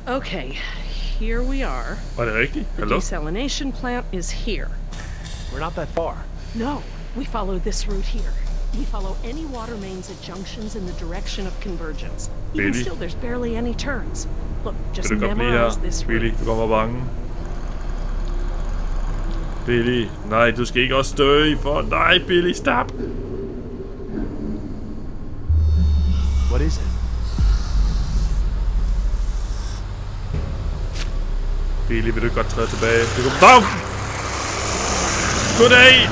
Okay, here we are. Var det rigtigt? The Hallo? desalination plant is here. We're not that far. No, we follow this route here. We follow any water mains at junctions in the direction of convergence. Even still, there's barely any turns. Look, just memorize this route. Billy, du kommer bange. Billy, nej, du skal ikke også dø for... Nej, Billy, stop! What is it? Billy, vil du godt træde tilbage? Det går... Bam! Goddag!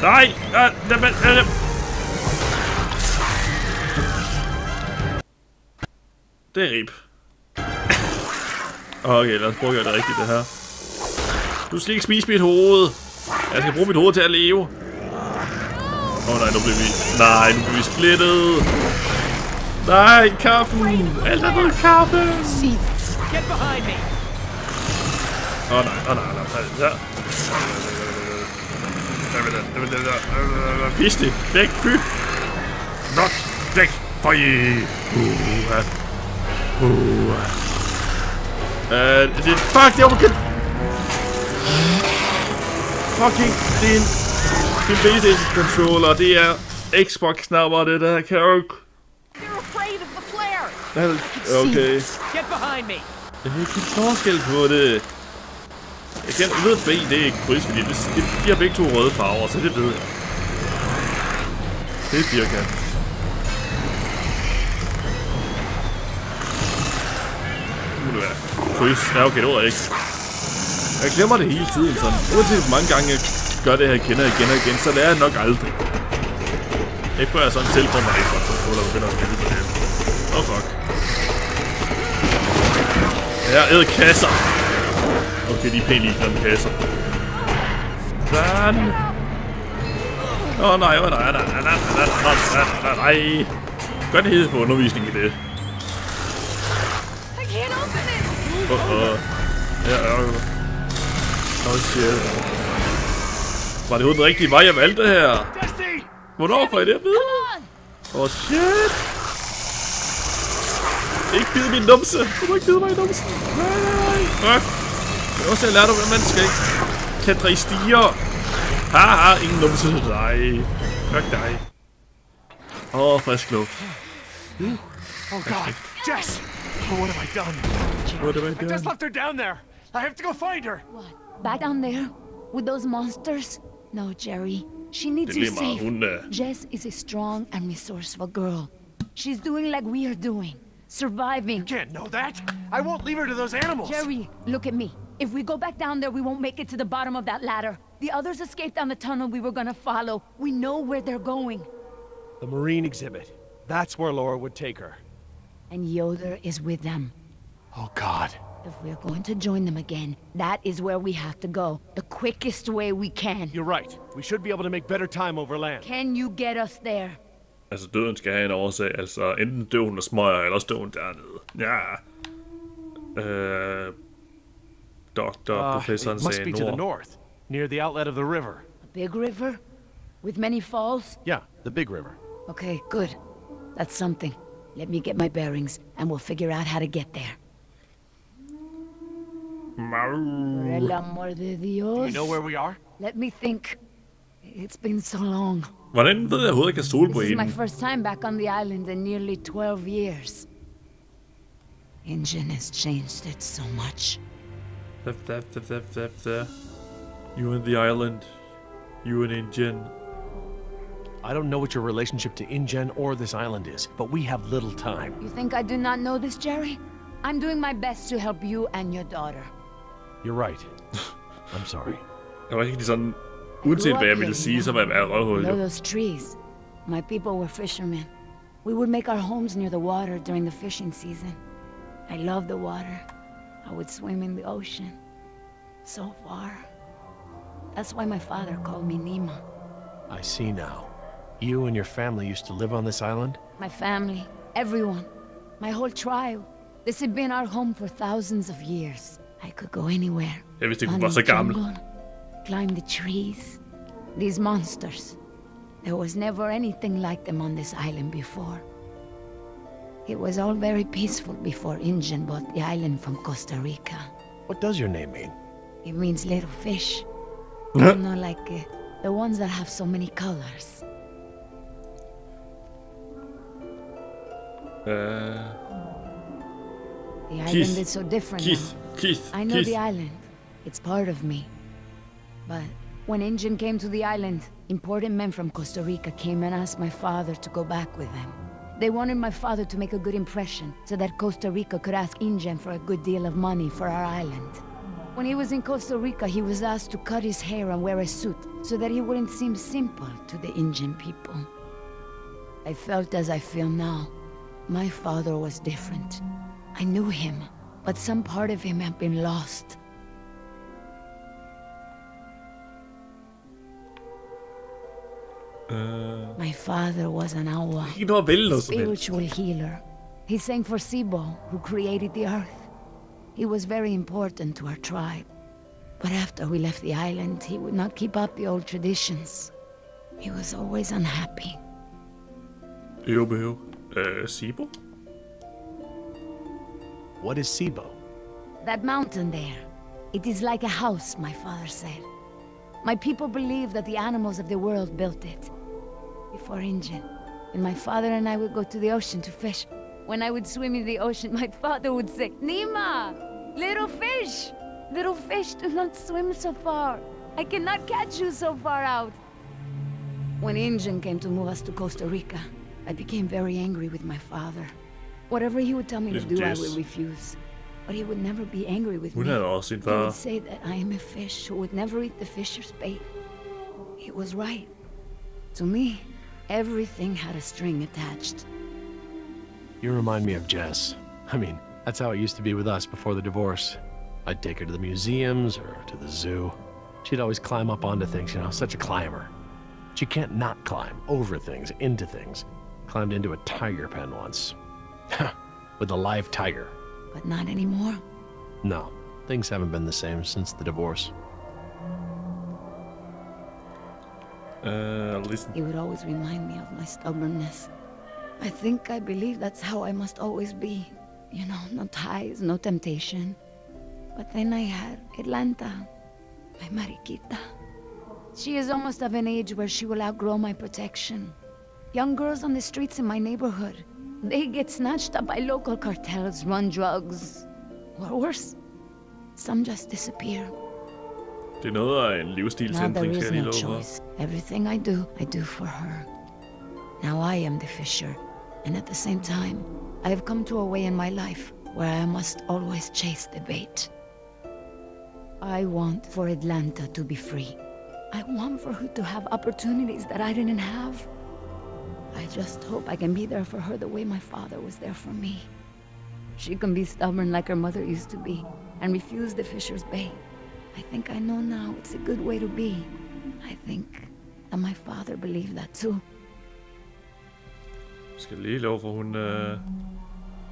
Nej! Det er rip. Okay, lad os prøve at gøre det rigtigt, det her. Du skal ikke spise mit hoved. Jeg skal bruge mit hoved til at leve. Nej, nu bliver vi... Nej, nu bliver vi splittet. Nej, kaffen! Alt er noget kaffe! Get behind me! Nej. Pis det! Væk, fy! Nok væk for I! Det fuck, det er overkill! Fucking, det er en PlayStation-controller, det er Xbox-knapper, det der, kan jeg ikke... Okay. Get behind me! Jeg har ikke forskel på det. Jeg ved, at B, det er ikke kryds, fordi de har begge to røde farver, så det ved jeg. Det er firkant. Nu er kryds. Ja, okay, det var jeg ikke. Jeg glemmer det hele tiden sådan. Uanset hvor mange gange jeg gør det her igen og igen, så lærer jeg nok aldrig. Ikke før jeg sådan selv får mig ikke fra controller og begynder at spille på det. Oh fuck. Jeg æder kasser. Okay, de er pænt ligeglade med kasser. Sådan. Nej. Gør det hele på undervisning i det. Shit. Var det den rigtige vej, jeg valgte her? Hvornår får I det at vide? Shit. Ikke bide min numse. Du må ikke bide mig i numsen. Nej. Fuck. Det er også, jeg lærte, at man skal ikke klatre i stiger. Haha, ingen numse. Nej. Fuck dig. Frisk luft. Oh god. Jess! What have I done? I just left her down there. I have to go find her. What? Back down there? With those monsters? No, Jerry. She needs you safe. Jess is a strong and resourceful girl. She's doing like we are doing. Surviving. You can't know that. I won't leave her to those animals. Jerry, look at me. If we go back down there, we won't make it to the bottom of that ladder. The others escaped down the tunnel we were gonna follow. We know where they're going. The marine exhibit. That's where Laura would take her. And Yoder is with them. Oh god. If we're going to join them again, that is where we have to go. The quickest way we can. You're right. We should be able to make better time over land. Can you get us there? Altså, døden skal have en årsag. Altså, enten dør hun og smøger, eller også dør hun dernede. Ja. Professoren it must sagde be to the north, near the outlet of the river. A big river? With many falls? Yeah, the big river. Okay, good. That's something. Let me get my bearings, and we'll figure out how to get there. Por el amor de Dios. Do you know where we are? Let me think. It's been so long. Hvordan ved jeg overhovedet, jeg kan stole på This is en? my first time back on the island in nearly 12 years. InGen has changed it so much. You and the island. You and InGen. I don't know what your relationship to InGen or this island is, but we have little time. You think I do not know this, Jerry? I'm doing my best to help you and your daughter. You're right. I'm sorry. Jeg var ikke sådan... Uanset hvad jeg ville sige, så var jeg meget røvhul. Below those trees, my people were fishermen. We would make our homes near the water during the fishing season. I loved the water. I would swim in the ocean. So far. That's why my father called me Nima. I see now. You and your family used to live on this island? My family, everyone, my whole tribe. This had been our home for thousands of years. I could go anywhere. Jeg vidste ikke, hun var så gammel. Climb the trees, These monsters. There was never anything like them on this island before. It was all very peaceful before Ingen bought the island from Costa Rica. What does your name mean? It means little fish. You know, like the ones that have so many colors. The island is so different now. I know the island. It's part of me. But when Ingen came to the island, important men from Costa Rica came and asked my father to go back with them. They wanted my father to make a good impression, so that Costa Rica could ask Ingen for a good deal of money for our island. When he was in Costa Rica, he was asked to cut his hair and wear a suit, so that he wouldn't seem simple to the Ingen people. I felt as I feel now. My father was different. I knew him, but some part of him had been lost. My father was an awa, spiritual healer. He sang for Sibo, who created the earth. He was very important to our tribe. But after we left the island, he would not keep up the old traditions. He was always unhappy. Sibo? What is Sibo? That mountain there. It is like a house, my father said. My people believe that the animals of the world built it. Before Ingen, when my father and I would go to the ocean to fish, when I would swim in the ocean, my father would say, Nima! Little fish! Little fish, do not swim so far. I cannot catch you so far out. When Ingen came to move us to Costa Rica, I became very angry with my father. Whatever he would tell me to do, I would refuse. But he would never be angry with me. He would say that I am a fish who would never eat the fisher's bait. He was right. To me, everything had a string attached. You remind me of Jess. I mean, that's how it used to be with us before the divorce. I'd take her to the museums or to the zoo. She'd always climb up onto things, you know, such a climber. She can't not climb over things, into things. Climbed into a tiger pen once. With a live tiger. But not anymore? No. Things haven't been the same since the divorce. Listen. He would always remind me of my stubbornness. I believe that's how I must always be. You know, no ties, no temptation. But then I had Atlanta, my Mariquita. She is almost of an age where she will outgrow my protection. Young girls on the streets in my neighborhood, they get snatched up by local cartels, run drugs, or worse, some just disappear. Det er noget af en livsstilsændring, skal jeg lige love. Everything I do for her. Now I am the fisher, and at the same time, I have come to a way in my life where I must always chase the bait. I want for Atlanta to be free. I want for her to have opportunities that I didn't have. I just hope I can be there for her the way my father was there for me. She can be stubborn like her mother used to be, and refuse the fisher's bait. I think I know now it's a good way to be. I think that my father believed that too. Skal lige love for, hun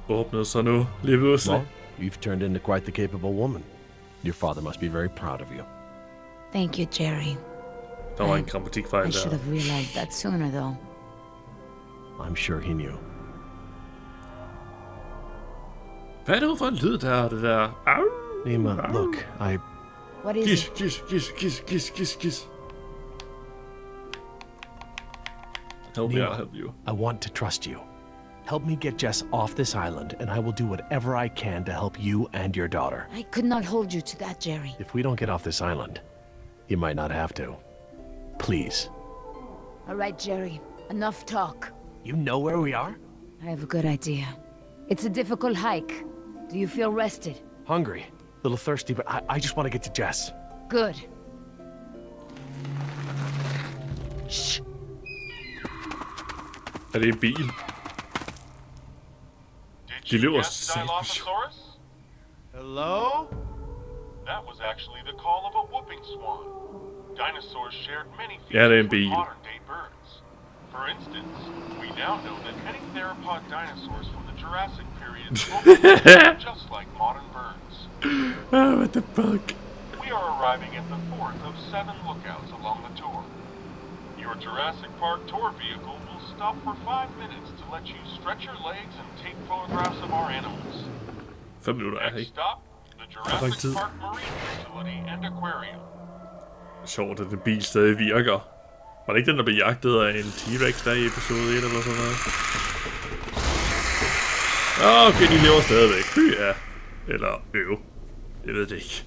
åbnede sig nu, lige pludselig. Well, you've turned into quite the capable woman. Your father must be very proud of you. Thank you, Jerry. Der var en grammatikfejl der. I should have realized that sooner, though. I'm sure he knew. Hvad er det for en lyd, der er det der? Au! Nima, look, What is it? Kiss. Help me, I'll help you. I want to trust you. Help me get Jess off this island, and I will do whatever I can to help you and your daughter. I could not hold you to that, Jerry. If we don't get off this island, you might not have to. Please. All right, Jerry. Enough talk. You know where we are? I have a good idea. It's a difficult hike. Do you feel rested? Hungry. A little thirsty, but I just want to get to Jess. Good. Shh. Er det en bil? De løber satme. Hello? That was actually the call of a whooping swan. Dinosaurs shared many features with modern-day birds. For instance, we now know that many theropod dinosaurs from the Jurassic period look just like modern birds. Oh, what the fuck? We are arriving at the fourth of 7 lookouts along the tour. Your Jurassic Park tour vehicle will stop for 5 minutes to let you stretch your legs and take photographs of our animals. 5 minutter er Next ikke. stop, the Jurassic Park Marine Facility and Aquarium. Sjovt, at den bil stadig virker. Var det ikke den, der blev jagtet af en T-Rex der i episode 1 eller sådan noget? Okay, de lever stadigvæk. Ja. Eller jeg ved det ikke.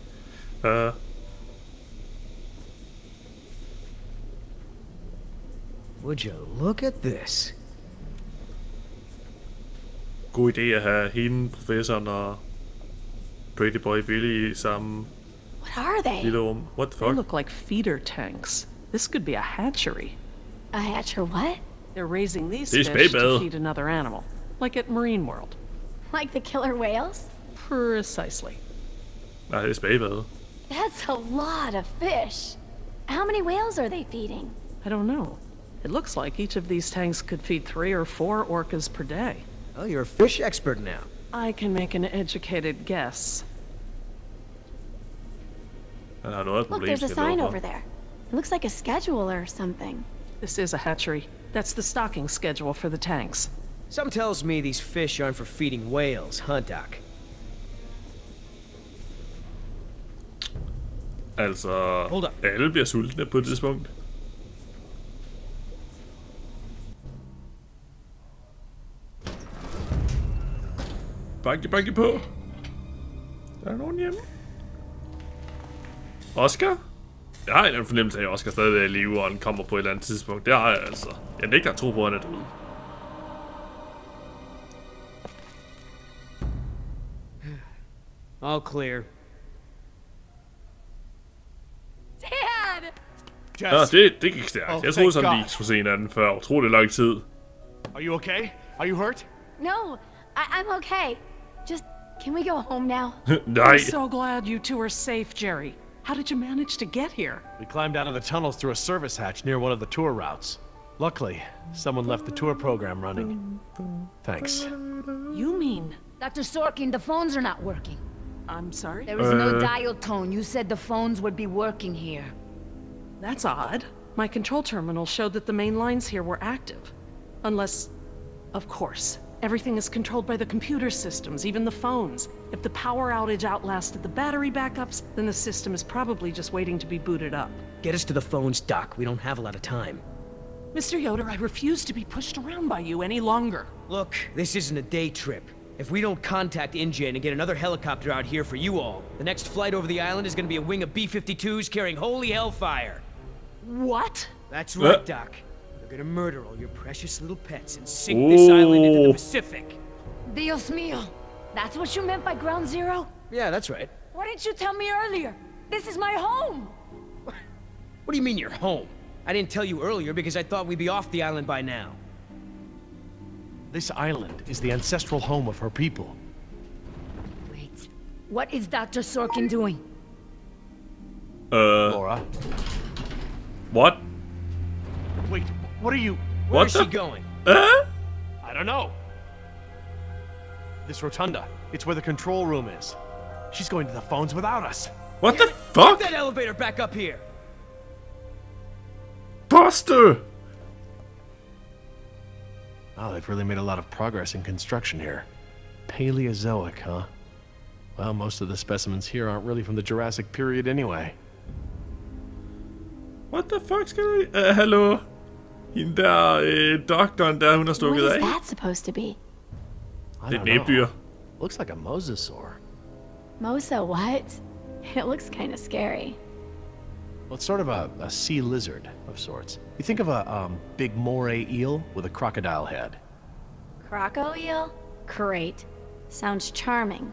Would you look at this? God idé at have hende, professoren og Pretty Boy Billy i samme What are they? lille rum. What the They fuck? look like feeder tanks. This could be a hatchery. A hatcher what? They're raising these These fish to baby. feed another animal, like at Marine World. Like the killer whales? Precisely. Nej, det er spæbade. That's a lot of fish. How many whales are they feeding? I don't know. It looks like each of these tanks could feed 3 or 4 orcas per day. Oh, you're a fish expert now. I can make an educated guess. Han har noget af et Look, problem, there's a skal jeg sign love over for. there. It looks like a schedule or something. This is a hatchery. That's the stocking schedule for the tanks. Some tells me these fish aren't for feeding whales, huh, Doc? Altså, Hold up. alle bliver sultne på et tidspunkt. Banke på. Der er nogen hjemme. Oscar? Jeg har en fornemmelse af, at Oscar stadig er i live, og han kommer på et eller andet tidspunkt. Det har jeg altså. Jeg nægter at tro på, at han er død. All clear. Dad! Ja, Jess, det gik stærkt. Oh, Jeg troede thank sådan, God. vi skulle se hinanden før utrolig lang tid. are you okay? Are you hurt? No, I'm okay. Just, can we go home now? Nej. I'm so glad you two are safe, Jerry. How did you manage to get here? We climbed out of the tunnels through a service hatch near one of the tour routes. Luckily, someone left the tour program running. Thanks. You mean... Dr. Sorkin, the phones are not working. I'm sorry? There was no dial tone. You said the phones would be working here. That's odd. My control terminal showed that the main lines here were active. Unless... Of course. Everything is controlled by the computer systems, even the phones. If the power outage outlasted the battery backups, then the system is probably just waiting to be booted up. Get us to the phones, Doc. We don't have a lot of time. Mr. Yoder, I refuse to be pushed around by you any longer. Look, this isn't a day trip. If we don't contact InGen and get another helicopter out here for you all, the next flight over the island is gonna be a wing of B-52s carrying holy hellfire. What? That's right, Doc. They're gonna murder all your precious little pets and sink this island into the Pacific. Dios mío. That's what you meant by ground zero? Yeah, that's right. Why didn't you tell me earlier? This is my home! What do you mean you're home? I didn't tell you earlier because I thought we'd be off the island by now. This island is the ancestral home of her people. Wait. What is Dr. Sorkin doing? Laura, What? wait, what are you... Where What is the- she going? I don't know. This rotunda, it's where the control room is. She's going to the phones without us. What the Get fuck? that elevator back up here! Buster! Oh, they've really made a lot of progress in construction here. Paleozoic, huh? Well, most of the specimens here aren't really from the Jurassic period anyway. What the fuck skal du... hallo? Hende der, doktoren der, hun har What stukket is af. that supposed to be? I Det er don't et næbdyr. know. Looks like a mosasaur. Mosa what? It looks kind of scary. Well, it's sort of a sea lizard of sorts. You think of a big moray eel with a crocodile head. Croco eel? Great. Sounds charming.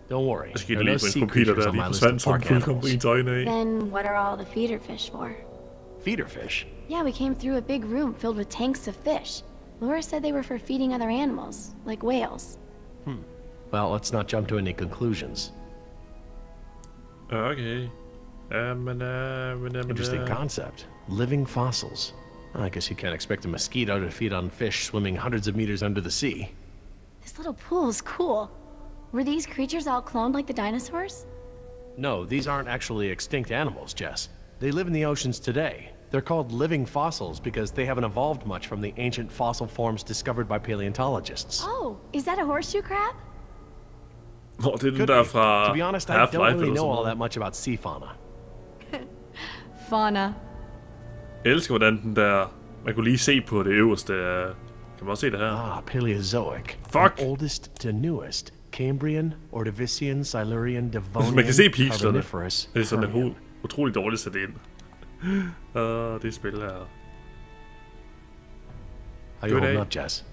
Don't worry, Der skete there are no lige på en sea computer creatures der, on lige my list of forsvandt sådan park fuldkommen på ens animals. øjne af. Then what are all the feeder fish for? Feeder fish? Yeah, we came through a big room filled with tanks of fish. Laura said they were for feeding other animals, like whales. Well, let's not jump to any conclusions. Okay. Interesting concept. Living fossils. I guess you can't expect a mosquito to feed on fish swimming hundreds of meters under the sea. This little pool is cool. Were these creatures all cloned like the dinosaurs? No, these aren't actually extinct animals, Jess. They live in the oceans today. They're called living fossils because they haven't evolved much from the ancient fossil forms discovered by paleontologists. Oh, is that a horseshoe crab? Nå, det er den der fra To be honest, I don't really know all that much about sea fauna. Fauna. Jeg elsker, hvordan den der... Man kunne lige se på det øverste. Kan man også se det her? Ah, Paleozoic. Fuck! From oldest to newest. Cambrian, Ordovician, Silurian, Devonian, man kan se pikslerne. Carboniferous, Det er sådan Permian. utroligt dårligt sat ind. Det spil her. How you holding up, Jess?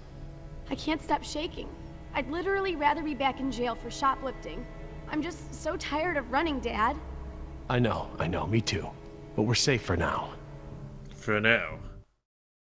I can't stop shaking. I'd literally rather be back in jail for shoplifting. I'm just so tired of running, Dad. I know, me too. But we're safe for now. For now.